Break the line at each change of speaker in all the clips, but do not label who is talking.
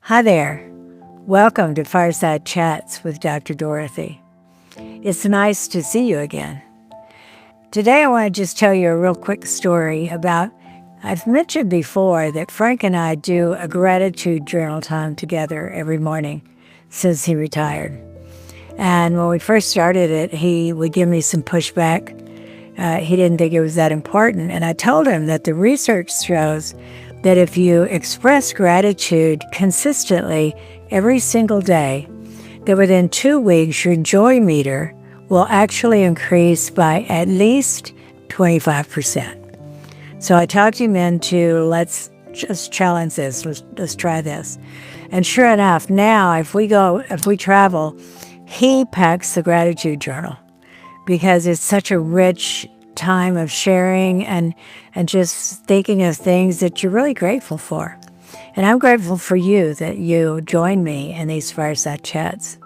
Hi there. Welcome to Fireside Chats with Dr. Dorothy. It's nice to see you again. Today I want to just tell you a real quick story about, I've mentioned before that Frank and I do a gratitude journal time together every morning since he retired. And when we first started it, he would give me some pushback. He didn't think it was that important. And I told him that the research shows that if you express gratitude consistently every single day, that within 2 weeks, your joy meter will actually increase by at least 25%. So I talked him into, let's just challenge this, let's try this. And sure enough, now if we travel, he packs the gratitude journal because it's such a rich time of sharing and just thinking of things that you're really grateful for. And I'm grateful for you that you join me in these Fireside Chats.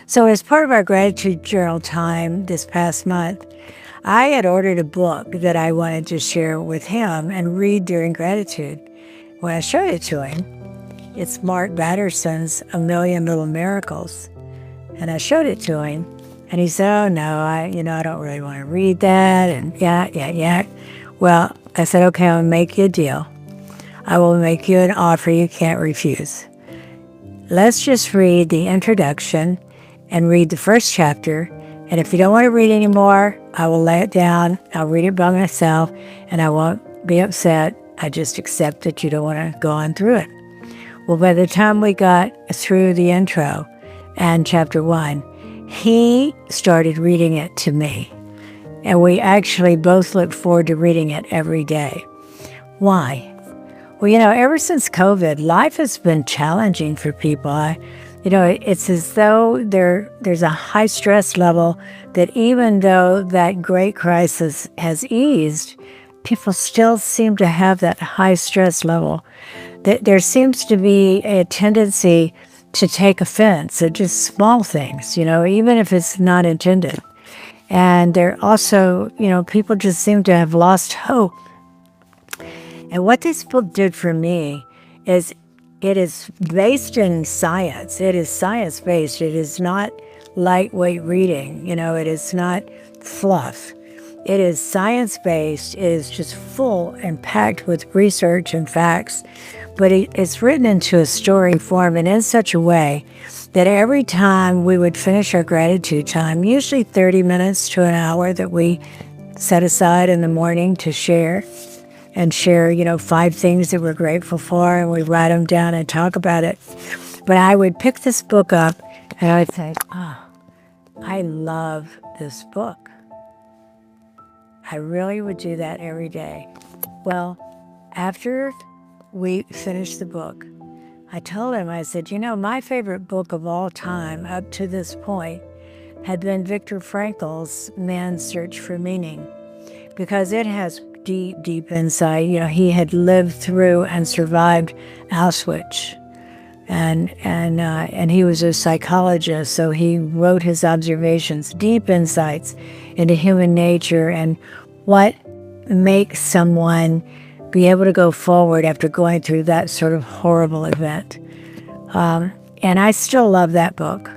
So as part of our gratitude journal time this past month, I had ordered a book that I wanted to share with him and read during gratitude. When I showed it to him, it's Mark Batterson's A Million Little Miracles. And I showed it to him, and he said, oh, no, I don't really want to read that, and yeah. Well, I said, okay, I'll make you a deal. I will make you an offer you can't refuse. Let's just read the introduction and read the first chapter, and if you don't want to read anymore, I will lay it down, I'll read it by myself, and I won't be upset. I just accept that you don't want to go on through it. Well, by the time we got through the intro and chapter 1, he started reading it to me, and we actually both look forward to reading it every day. Why? Well, ever since COVID, life has been challenging for people. It's as though there's a high stress level that even though that great crisis has eased, people still seem to have that high stress level. There seems to be a tendency to take offense at just small things, even if it's not intended. And there also, people just seem to have lost hope. And what this book did for me is it is based in science. It is science-based. It is not lightweight reading. It is not fluff. It is science-based. It is just full and packed with research and facts. But it's written into a story form and in such a way that every time we would finish our gratitude time, usually 30 minutes to an hour that we set aside in the morning to share, 5 things that we're grateful for, and we write them down and talk about it. But I would pick this book up and I would think, I love this book. I really would do that every day. Well, after we finished the book, I told him, I said, my favorite book of all time up to this point had been Viktor Frankl's Man's Search for Meaning, because it has deep, deep insight. He had lived through and survived Auschwitz, and he was a psychologist, so he wrote his observations, deep insights into human nature and what makes someone be able to go forward after going through that sort of horrible event. And I still love that book,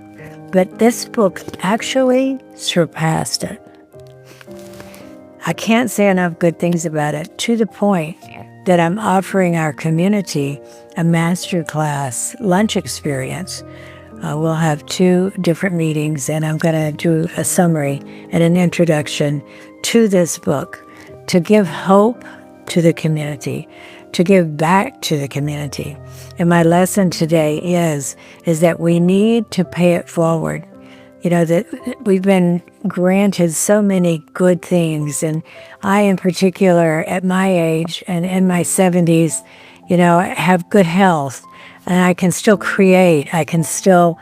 but this book actually surpassed it. I can't say enough good things about it, to the point that I'm offering our community a masterclass lunch experience. We'll have 2 different meetings, and I'm going to do a summary and an introduction to this book to give hope to the community, to give back to the community. And my lesson today is that we need to pay it forward. That we've been granted so many good things, and I in particular, at my age and in my 70s, have good health, and I can still create, I can still,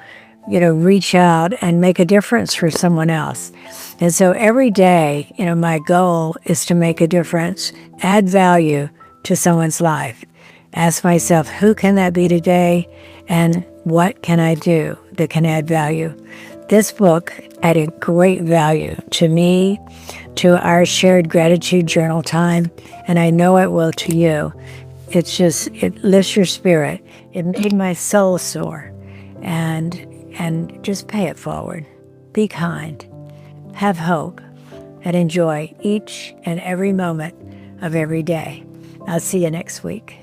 reach out and make a difference for someone else. And so every day, my goal is to make a difference, add value to someone's life. Ask myself, who can that be today, and what can I do that can add value? This book added great value to me, to our shared gratitude journal time, and I know it will to you. It lifts your spirit. It made my soul soar. And just pay it forward. Be kind. Have hope. And enjoy each and every moment of every day. I'll see you next week.